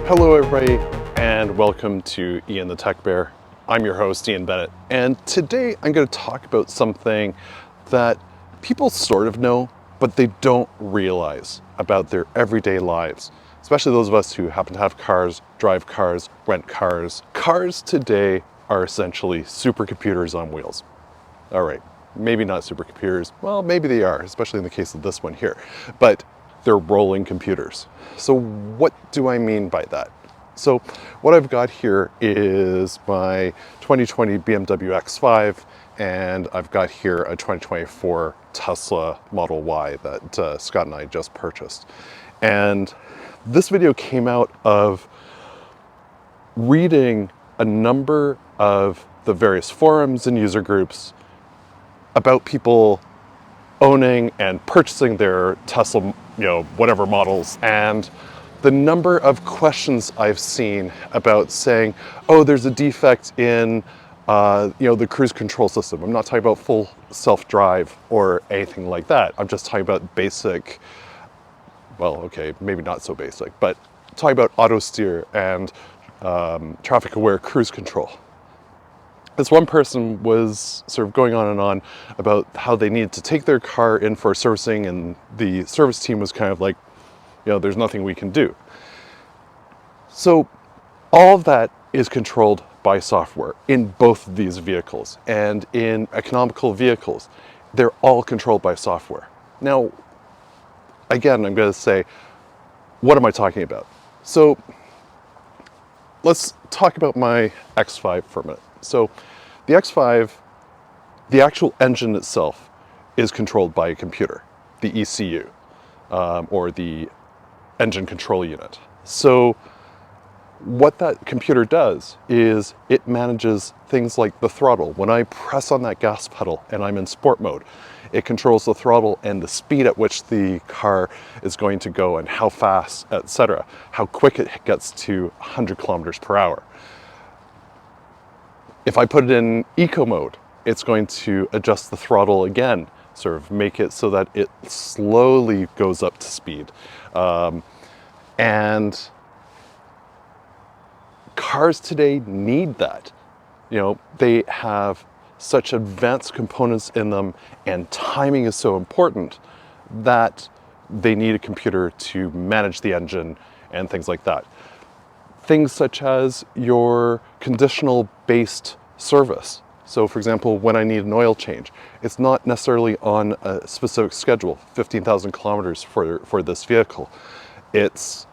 Hello everybody, and welcome to Iain the Tech Bear. I'm your host, Ian Bennett, and today I'm going to talk about something that people sort of know, but they don't realize about their everyday lives, especially those of us who happen to have cars, drive cars, rent cars. Cars today are essentially supercomputers on wheels. All right, maybe not supercomputers. Well, maybe they are, especially in the case of this one here, but they're rolling computers. So what do I mean by that? So what I've got here is my 2020 BMW X5, and I've got here a 2024 Tesla Model Y that Scott and I just purchased. And this video came out of reading a number of the various forums and user groups about people owning and purchasing their Tesla, whatever models, and the number of questions I've seen about saying, oh, there's a defect in, the cruise control system. I'm not talking about full self-drive or anything like that. I'm just talking about basic, well, okay, maybe not so basic, but talking about auto steer and traffic-aware cruise control. This one person was sort of going on and on about how they needed to take their car in for servicing, and the service team was kind of like, there's nothing we can do. So all of that is controlled by software in both of these vehicles, and in economical vehicles, they're all controlled by software. Now, again, I'm going to say, what am I talking about? So let's talk about my X5 for a minute. So the X5, the actual engine itself is controlled by a computer, the ECU, or the engine control unit. So what that computer does is it manages things like the throttle. When I press on that gas pedal and I'm in sport mode, it controls the throttle and the speed at which the car is going to go and how fast, etc., how quick it gets to 100 kilometers per hour. If I put it in eco mode, it's going to adjust the throttle again, sort of make it so that it slowly goes up to speed. And cars today need that. They have such advanced components in them, and timing is so important that they need a computer to manage the engine and things like that. Things such as your conditional based service. So for example, when I need an oil change, it's not necessarily on a specific schedule, 15,000 kilometers for this vehicle. It's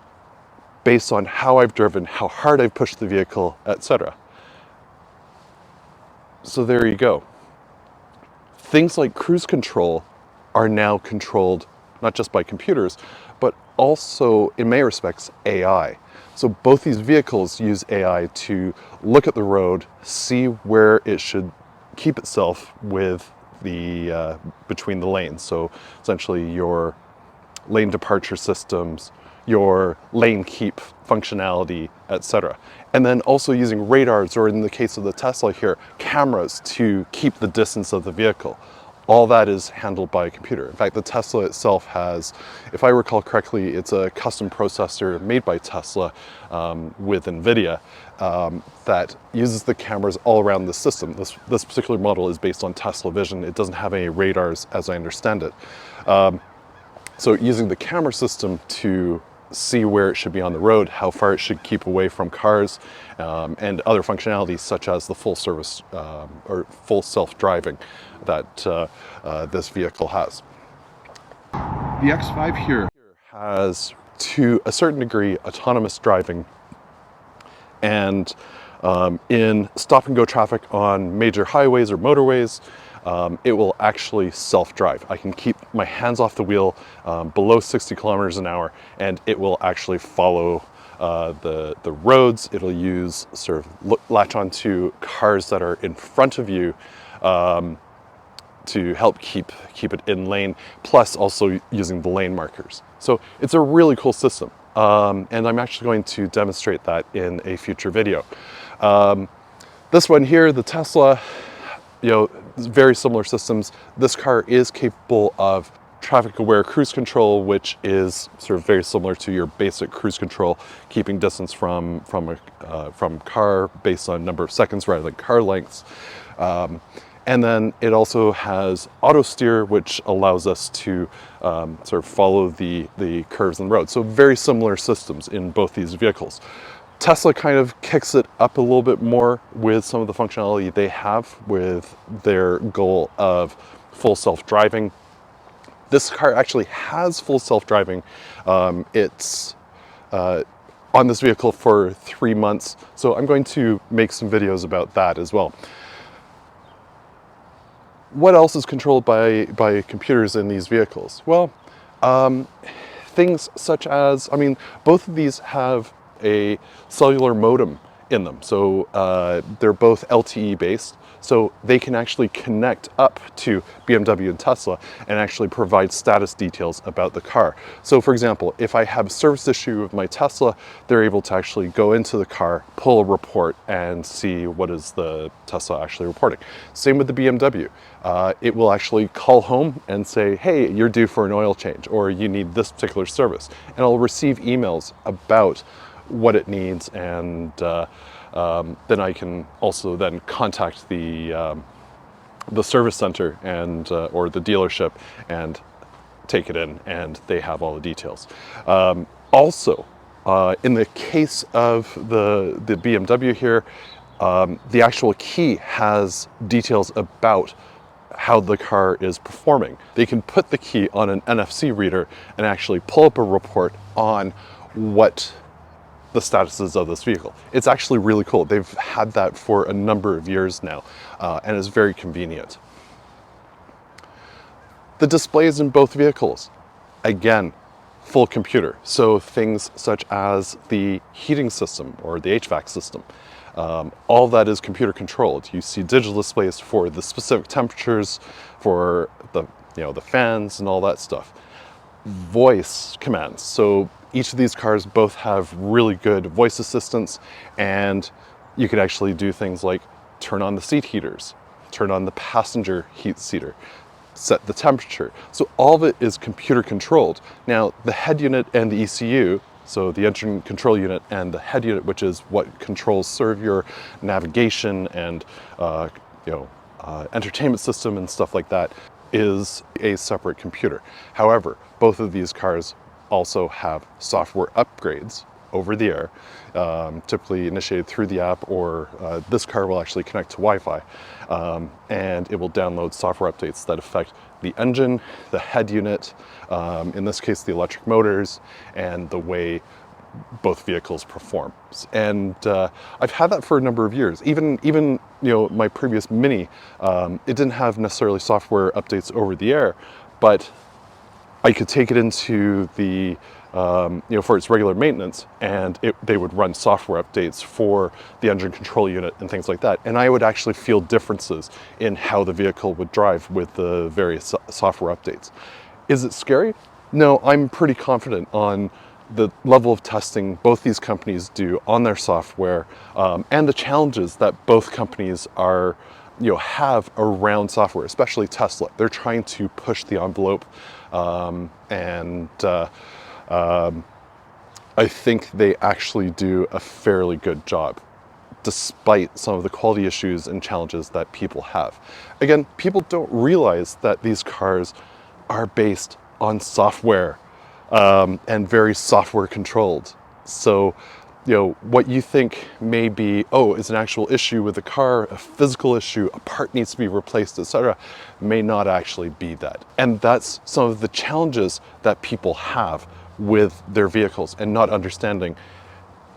based on how I've driven, how hard I've pushed the vehicle, etc. So there you go. Things like cruise control are now controlled not just by computers, but also, in many respects, AI. So both these vehicles use AI to look at the road, see where it should keep itself with the between the lanes. So essentially your lane departure systems, your lane keep functionality, etc. And then also using radars, or in the case of the Tesla here, cameras to keep the distance of the vehicle. All that is handled by a computer. In fact, the Tesla itself has, if I recall correctly, it's a custom processor made by Tesla with NVIDIA that uses the cameras all around the system. This particular model is based on Tesla Vision. It doesn't have any radars, as I understand it. So using the camera system to see where it should be on the road, how far it should keep away from cars, and other functionalities such as the full service or full self-driving that this vehicle has. The X5 here has, to a certain degree, autonomous driving, and in stop and go traffic on major highways or motorways, it will actually self-drive. I can keep my hands off the wheel below 60 kilometers an hour, and it will actually follow the roads. It'll use sort of latch onto cars that are in front of you to help keep it in lane, plus also using the lane markers. So it's a really cool system, and I'm actually going to demonstrate that in a future video. This one here, the Tesla, very similar systems. This car is capable of traffic-aware cruise control, which is sort of very similar to your basic cruise control, keeping distance from car based on number of seconds rather than car lengths. And then it also has auto steer, which allows us to sort of follow the curves in the road. So very similar systems in both these vehicles. Tesla kind of kicks it up a little bit more with some of the functionality they have with their goal of full self-driving. This car actually has full self-driving. It's on this vehicle for 3 months, so I'm going to make some videos about that as well. What else is controlled by computers in these vehicles? Well, things such as, I mean, both of these have a cellular modem in them. So they're both LTE based, so they can actually connect up to BMW and Tesla and actually provide status details about the car. So for example, if I have a service issue with my Tesla, they're able to actually go into the car, pull a report, and see what is the Tesla actually reporting. Same with the BMW. It will actually call home and say, hey, you're due for an oil change, or you need this particular service. And I'll receive emails about what it needs, and then I can also then contact the service center and or the dealership and take it in, and they have all the details. Also, in the case of the BMW here, the actual key has details about how the car is performing. They can put the key on an NFC reader and actually pull up a report on what the statuses of this vehicle. It's actually really cool. They've had that for a number of years now, and it's very convenient. The displays in both vehicles, again, full computer. So things such as the heating system or the HVAC system, all that is computer controlled. You see digital displays for the specific temperatures, for the the fans and all that stuff. Voice commands. So each of these cars both have really good voice assistants, and you can actually do things like turn on the seat heaters, turn on the passenger heat seater, set the temperature. So all of it is computer controlled. Now the head unit and the ECU, so the engine control unit and the head unit, which is what controls sort of your navigation and entertainment system and stuff like that, is a separate computer. However, both of these cars also have software upgrades over the air, typically initiated through the app, or this car will actually connect to Wi-Fi, and it will download software updates that affect the engine, the head unit, in this case the electric motors, and the way both vehicles perform. And I've had that for a number of years. Even my previous Mini, it didn't have necessarily software updates over the air, but I could take it into the for its regular maintenance, and they would run software updates for the engine control unit and things like that. And I would actually feel differences in how the vehicle would drive with the various software updates. Is it scary? No, I'm pretty confident on the level of testing both these companies do on their software, and the challenges that both companies are have around software, especially Tesla. They're trying to push the envelope, and I think they actually do a fairly good job, despite some of the quality issues and challenges that people have. Again, people don't realize that these cars are based on software, and very software controlled. So what you think may be, oh, is an actual issue with the car, a physical issue, a part needs to be replaced, etc., may not actually be that. And that's some of the challenges that people have with their vehicles and not understanding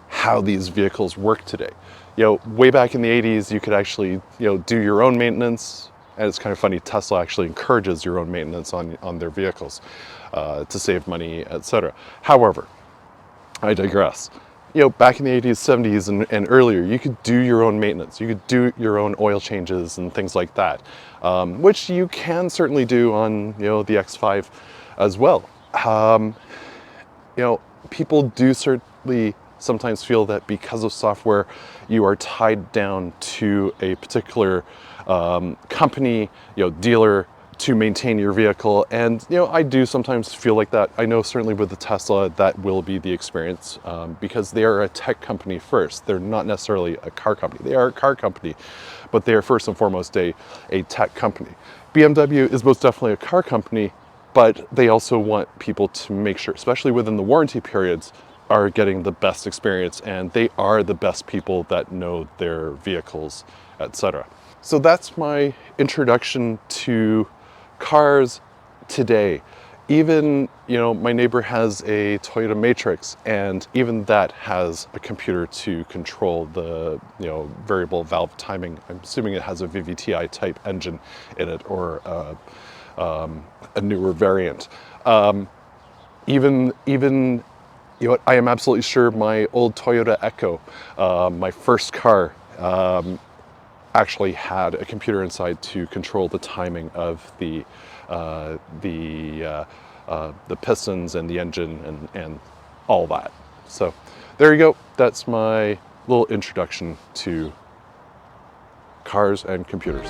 how these vehicles work today. Way back in the 80s, you could actually do your own maintenance, and it's kind of funny, Tesla actually encourages your own maintenance on their vehicles to save money, etc. However, I digress. Back in the 80s, 70s, and earlier, you could do your own maintenance. You could do your own oil changes and things like that, which you can certainly do on, the X5 as well. People do certainly sometimes feel that because of software, you are tied down to a particular company, dealer, to maintain your vehicle. And I do sometimes feel like that. I know certainly with the Tesla that will be the experience, because they are a tech company first. They're not necessarily a car company. They are a car company, but they are first and foremost a tech company. BMW is most definitely a car company, but they also want people to make sure, especially within the warranty periods, are getting the best experience, and they are the best people that know their vehicles, etc. So that's my introduction to cars today. Even, my neighbor has a Toyota Matrix, and even that has a computer to control the, variable valve timing. I'm assuming it has a VVTi type engine in it, or a newer variant. Even, I am absolutely sure my old Toyota Echo, my first car, actually had a computer inside to control the timing of the pistons and the engine and all that. So there you go. That's my little introduction to cars and computers.